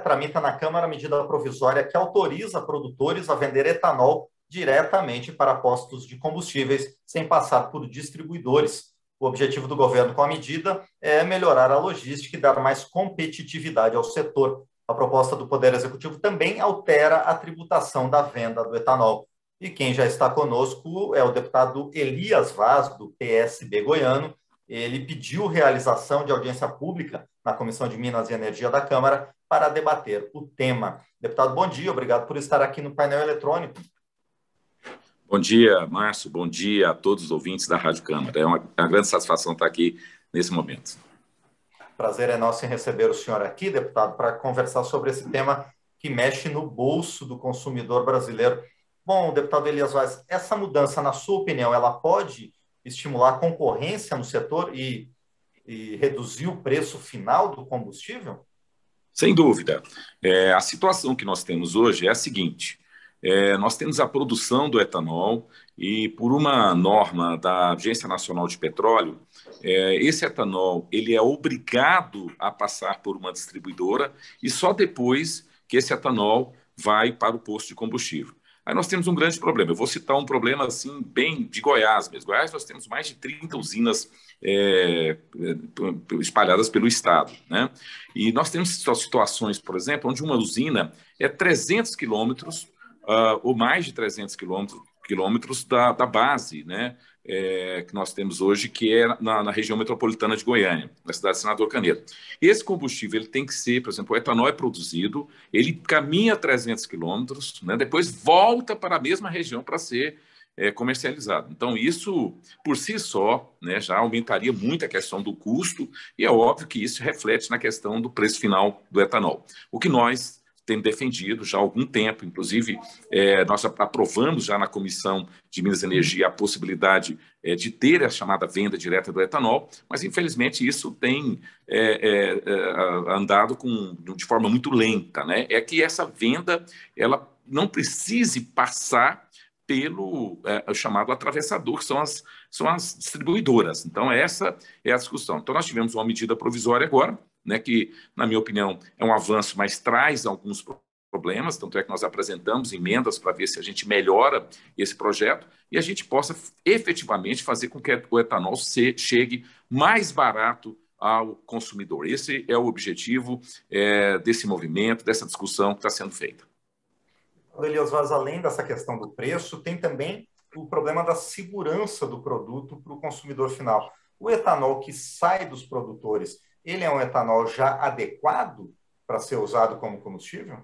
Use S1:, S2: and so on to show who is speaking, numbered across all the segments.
S1: tramita na Câmara a medida provisória que autoriza produtores a vender etanol diretamente para postos de combustíveis, sem passar por distribuidores. O objetivo do governo com a medida é melhorar a logística e dar mais competitividade ao setor. A proposta do Poder Executivo também altera a tributação da venda do etanol. E quem já está conosco é o deputado Elias Vaz, do PSB goiano. Ele pediu realização de audiência pública na Comissão de Minas e Energia da Câmara para debater o tema. Deputado, bom dia, obrigado por estar aqui no painel eletrônico.
S2: Bom dia, Márcio, bom dia a todos os ouvintes da Rádio Câmara. É uma grande satisfação estar aqui nesse momento.
S1: Prazer é nosso em receber o senhor aqui, deputado, para conversar sobre esse tema que mexe no bolso do consumidor brasileiro. Bom, deputado Elias Vaz, essa mudança, na sua opinião, ela pode estimular a concorrência no setor e reduzir o preço final do combustível?
S2: Sem dúvida. A situação que nós temos hoje é a seguinte: nós temos a produção do etanol e, por uma norma da Agência Nacional de Petróleo, esse etanol ele é obrigado a passar por uma distribuidora e só depois que esse etanol vai para o posto de combustível. Aí nós temos um grande problema. Eu vou citar um problema assim bem de Goiás mesmo. Goiás nós temos mais de 30 usinas espalhadas pelo estado, né? E nós temos situações, por exemplo, onde uma usina é 300 quilômetros ou mais de 300 quilômetros da base, né? Que nós temos hoje, que é na região metropolitana de Goiânia, na cidade de Senador Canedo. Esse combustível ele tem que ser, por exemplo, o etanol é produzido, ele caminha 300 quilômetros, né? Depois volta para a mesma região para ser comercializado. Então, isso, por si só, né, já aumentaria muito a questão do custo e é óbvio que isso reflete na questão do preço final do etanol. O que nós temos defendido já há algum tempo, inclusive nós aprovamos já na Comissão de Minas e Energia a possibilidade de ter a chamada venda direta do etanol, mas infelizmente isso tem andado de forma muito lenta, né? É que essa venda ela não precise passar pelo chamado atravessador, que são as distribuidoras. Então, essa é a discussão. Então, nós tivemos uma medida provisória agora, né, que, na minha opinião, é um avanço, mas traz alguns problemas, tanto é que nós apresentamos emendas para ver se a gente melhora esse projeto e a gente possa efetivamente fazer com que o etanol chegue mais barato ao consumidor. Esse é o objetivo desse movimento, dessa discussão que está sendo feita.
S1: Elias Vaz, além dessa questão do preço, tem também o problema da segurança do produto para o consumidor final. O etanol que sai dos produtores, ele é um etanol já adequado para ser usado como combustível?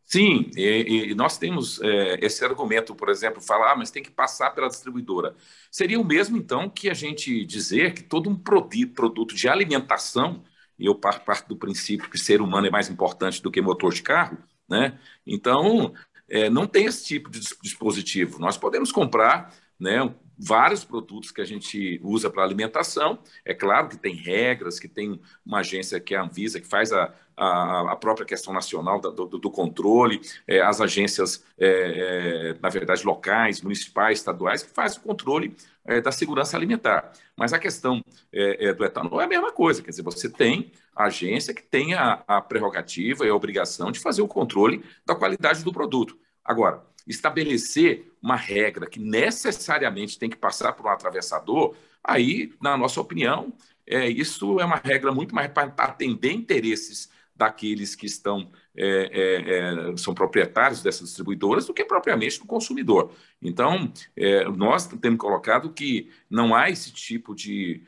S2: Sim, e nós temos esse argumento, por exemplo, falar, mas tem que passar pela distribuidora. Seria o mesmo, então, que a gente dizer que todo um produto de alimentação, e eu parto do princípio que ser humano é mais importante do que motor de carro, né? Então, não tem esse tipo de dispositivo. Nós podemos comprar, né, vários produtos que a gente usa para alimentação. É claro que tem regras, que tem uma agência que é a Anvisa, que faz a própria questão nacional do controle, as agências, na verdade, locais, municipais, estaduais, que fazem o controle da segurança alimentar. Mas a questão do etanol é a mesma coisa, quer dizer, você tem a agência que tem a prerrogativa e a obrigação de fazer o controle da qualidade do produto. Agora, estabelecer uma regra que necessariamente tem que passar por um atravessador, aí, na nossa opinião, isso é uma regra muito mais para atender interesses daqueles que são proprietários dessas distribuidoras do que propriamente do consumidor. Então, nós temos colocado que não há esse tipo de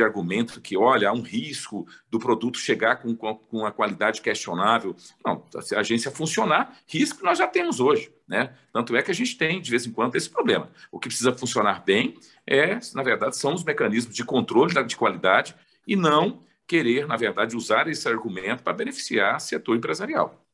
S2: argumento que, olha, há um risco do produto chegar com a qualidade questionável. Não, se a agência funcionar, risco nós já temos hoje, né? Tanto é que a gente tem, de vez em quando, esse problema. O que precisa funcionar bem na verdade, são os mecanismos de controle de qualidade e não querer, na verdade, usar esse argumento para beneficiar o setor empresarial.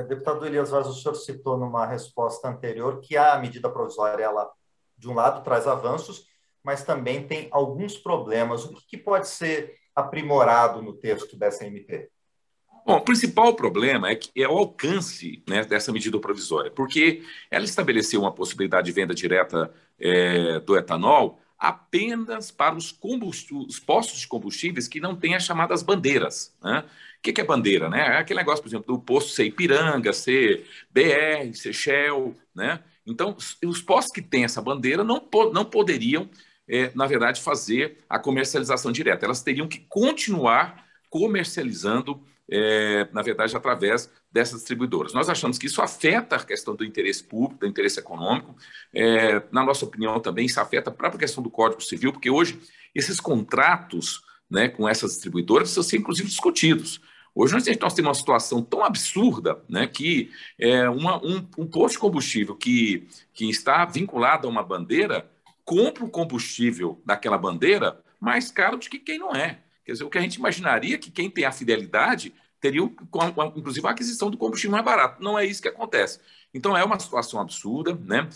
S1: Deputado Elias Vaz, o senhor citou numa resposta anterior que a medida provisória, ela, de um lado, traz avanços, mas também tem alguns problemas. O que pode ser aprimorado no texto dessa MP?
S2: Bom, o principal problema é o alcance, né, dessa medida provisória, porque ela estabeleceu uma possibilidade de venda direta do etanol apenas para os postos de combustíveis que não têm as chamadas bandeiras, né? O que é bandeira, né? É aquele negócio, por exemplo, do posto ser Ipiranga, ser BR, ser Shell, né? Então, os postos que têm essa bandeira não poderiam, na verdade, fazer a comercialização direta. Elas teriam que continuar comercializando, na verdade, através dessas distribuidoras. Nós achamos que isso afeta a questão do interesse público, do interesse econômico. Na nossa opinião, também isso afeta a própria questão do Código Civil, porque hoje esses contratos, né, com essas distribuidoras precisam ser, inclusive, discutidos. Hoje nós temos uma situação tão absurda, né, que um posto de combustível que está vinculado a uma bandeira compra o combustível daquela bandeira mais caro do que quem não é. Quer dizer, o que a gente imaginaria que quem tem a fidelidade teria, inclusive, a aquisição do combustível mais barato. Não é isso que acontece. Então, é uma situação absurda, né?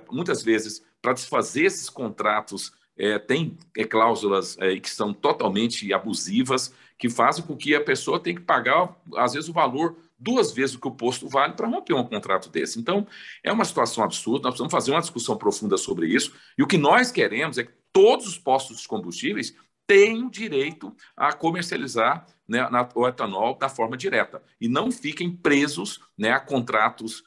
S2: Muitas vezes, para desfazer esses contratos, tem cláusulas que são totalmente abusivas, que fazem com que a pessoa tenha que pagar, às vezes, o valor 2 vezes o que o posto vale para romper um contrato desse. Então, é uma situação absurda, nós precisamos fazer uma discussão profunda sobre isso, e o que nós queremos é que todos os postos de combustíveis tenham direito a comercializar, né, o etanol da forma direta, e não fiquem presos, né, a contratos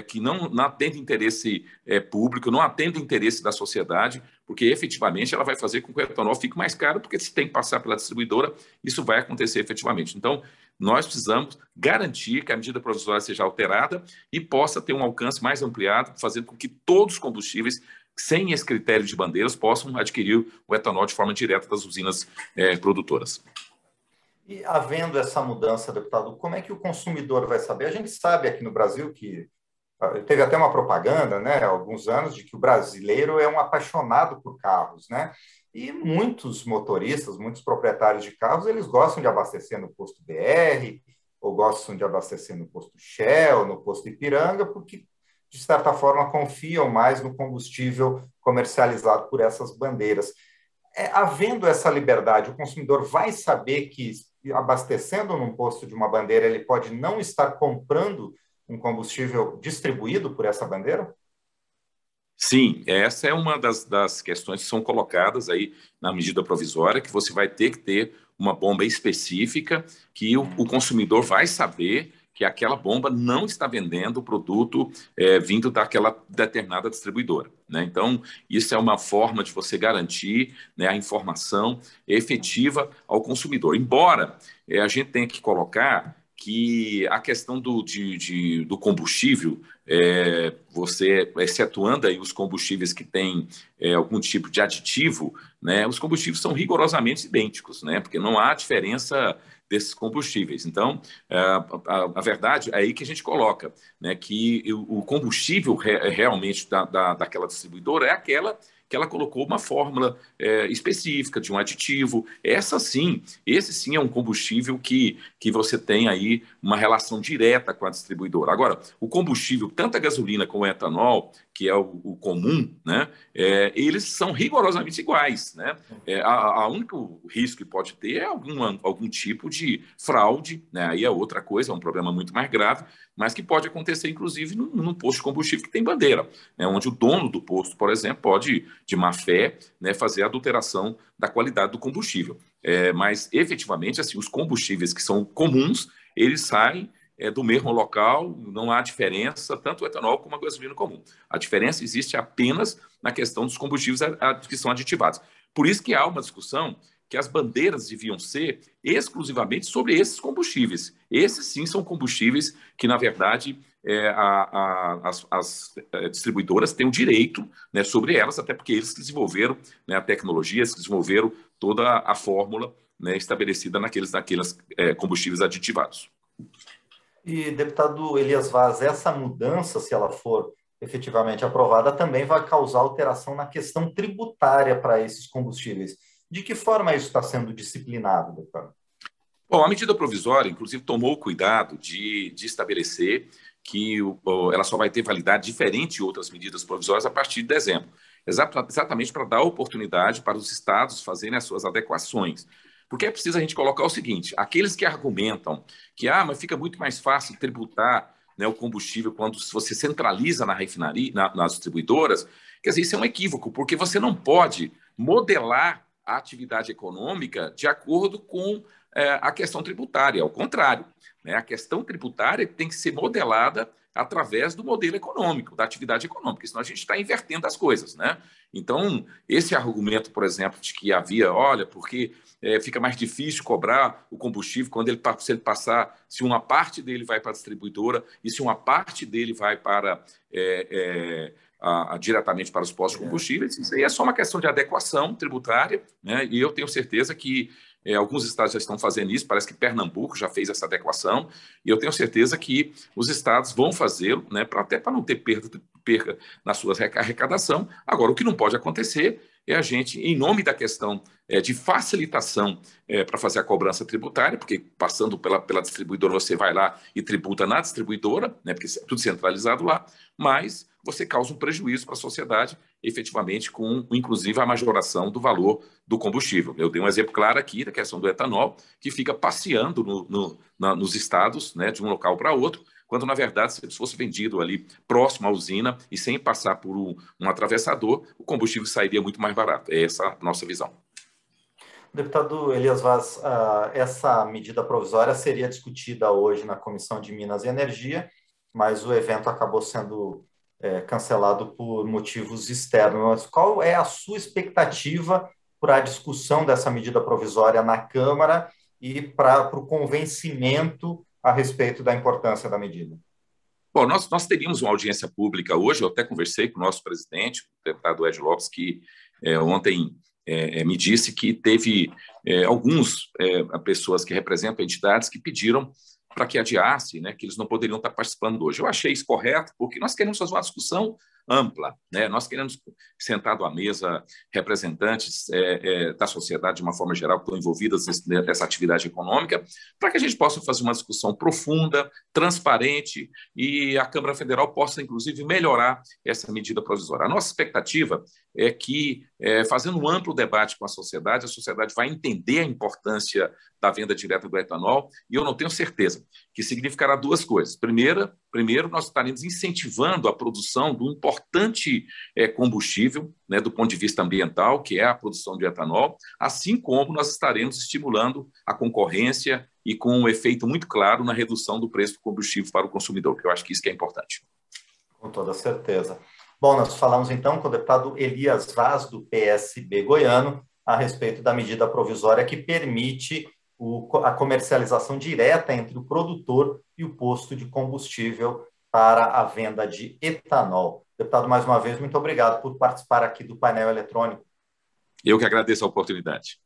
S2: que não atendem interesse público, não atendem interesse da sociedade, porque efetivamente ela vai fazer com que o etanol fique mais caro, porque se tem que passar pela distribuidora, isso vai acontecer efetivamente. Então, nós precisamos garantir que a medida provisória seja alterada e possa ter um alcance mais ampliado, fazendo com que todos os combustíveis, sem esse critério de bandeiras, possam adquirir o etanol de forma direta das usinas produtoras.
S1: E havendo essa mudança, deputado, como é que o consumidor vai saber? A gente sabe aqui no Brasil que teve até uma propaganda, né, há alguns anos, de que o brasileiro é um apaixonado por carros, né? E muitos motoristas, muitos proprietários de carros, eles gostam de abastecer no posto BR, ou gostam de abastecer no posto Shell, no posto Ipiranga, porque, de certa forma, confiam mais no combustível comercializado por essas bandeiras. Havendo essa liberdade, o consumidor vai saber que, abastecendo num posto de uma bandeira, ele pode não estar comprando um combustível distribuído por essa bandeira?
S2: Sim, essa é uma das questões que são colocadas aí na medida provisória, que você vai ter que ter uma bomba específica, que o consumidor vai saber que aquela bomba não está vendendo o produto vindo daquela determinada distribuidora, né? Então, isso é uma forma de você garantir, né, a informação efetiva ao consumidor. Embora a gente tenha que colocar que a questão do combustível, você excetuando aí os combustíveis que têm algum tipo de aditivo, né, os combustíveis são rigorosamente idênticos, né, porque não há diferença desses combustíveis. Então, a verdade é aí que a gente coloca, né, que o combustível realmente daquela distribuidora é aquela que ela colocou uma fórmula específica de um aditivo. Esse sim é um combustível que você tem aí uma relação direta com a distribuidora. Agora, o combustível, tanto a gasolina como o etanol, que é o comum, né, eles são rigorosamente iguais, né? O único risco que pode ter é algum tipo de fraude, né? Aí é outra coisa, é um problema muito mais grave, mas que pode acontecer, inclusive, num posto de combustível que tem bandeira, né, onde o dono do posto, por exemplo, pode, de má fé, né, fazer a adulteração da qualidade do combustível. Mas, efetivamente, assim, os combustíveis que são comuns, eles saem do mesmo local, não há diferença, tanto o etanol como a gasolina comum. A diferença existe apenas na questão dos combustíveis que são aditivados. Por isso que há uma discussão que as bandeiras deviam ser exclusivamente sobre esses combustíveis. Esses sim são combustíveis que, na verdade, as distribuidoras têm o direito, né, sobre elas, até porque eles desenvolveram, né, a tecnologia, eles desenvolveram toda a fórmula, né, estabelecida naqueles combustíveis aditivados.
S1: E, deputado Elias Vaz, essa mudança, se ela for efetivamente aprovada, também vai causar alteração na questão tributária para esses combustíveis. De que forma isso está sendo disciplinado, deputado?
S2: Bom, a medida provisória, inclusive, tomou o cuidado de estabelecer que ela só vai ter validade diferente de outras medidas provisórias a partir de dezembro, exatamente para dar oportunidade para os estados fazerem as suas adequações. Porque é preciso a gente colocar o seguinte: aqueles que argumentam que mas fica muito mais fácil tributar, né, o combustível quando você centraliza na refinaria, nas distribuidoras, Quer dizer, isso é um equívoco, porque você não pode modelar a atividade econômica de acordo com a questão tributária. Ao contrário, né? A questão tributária tem que ser modelada através do modelo econômico, da atividade econômica, senão a gente está invertendo as coisas, né? Então, esse argumento, por exemplo, de que havia, olha, porque fica mais difícil cobrar o combustível quando se ele passar, se uma parte dele vai para a distribuidora e se uma parte dele vai para diretamente para os postos de combustíveis, isso aí é só uma questão de adequação tributária, né? E eu tenho certeza que alguns estados já estão fazendo isso, parece que Pernambuco já fez essa adequação, e eu tenho certeza que os estados vão fazê-lo, né, até para não ter perda na sua arrecadação. Agora, o que não pode acontecer é a gente, em nome da questão de facilitação para fazer a cobrança tributária, porque passando pela distribuidora, você vai lá e tributa na distribuidora, né, porque é tudo centralizado lá, mas você causa um prejuízo para a sociedade, efetivamente, com, inclusive, a majoração do valor do combustível. Eu dei um exemplo claro aqui da questão do etanol, que fica passeando nos estados, né, de um local para outro, quando, na verdade, se fosse vendido ali próximo à usina e sem passar por um atravessador, o combustível sairia muito mais barato. É essa a nossa visão.
S1: Deputado Elias Vaz, essa medida provisória seria discutida hoje na Comissão de Minas e Energia, mas o evento acabou sendo cancelado por motivos externos. Qual é a sua expectativa para a discussão dessa medida provisória na Câmara e para o convencimento a respeito da importância da medida?
S2: Bom, nós teríamos uma audiência pública hoje, eu até conversei com o nosso presidente, o deputado Ed Lopes, que ontem me disse que teve algumas pessoas que representam entidades que pediram para que adiasse, né, que eles não poderiam estar participando hoje. Eu achei isso correto, porque nós queremos fazer uma discussão ampla, né? Nós queremos, sentado à mesa, representantes da sociedade, de uma forma geral, que estão envolvidas nessa atividade econômica, para que a gente possa fazer uma discussão profunda, transparente, e a Câmara Federal possa, inclusive, melhorar essa medida provisória. A nossa expectativa é que, fazendo um amplo debate com a sociedade vai entender a importância da venda direta do etanol, e eu não tenho certeza que significará duas coisas. Primeiro, nós estaremos incentivando a produção de um importante combustível, né, do ponto de vista ambiental, que é a produção de etanol, assim como nós estaremos estimulando a concorrência e com um efeito muito claro na redução do preço do combustível para o consumidor, que eu acho que isso que é importante.
S1: Com toda certeza. Bom, nós falamos então com o deputado Elias Vaz, do PSB goiano, a respeito da medida provisória que permite a comercialização direta entre o produtor e o posto de combustível para a venda de etanol. Deputado, mais uma vez, muito obrigado por participar aqui do painel eletrônico.
S2: Eu que agradeço a oportunidade.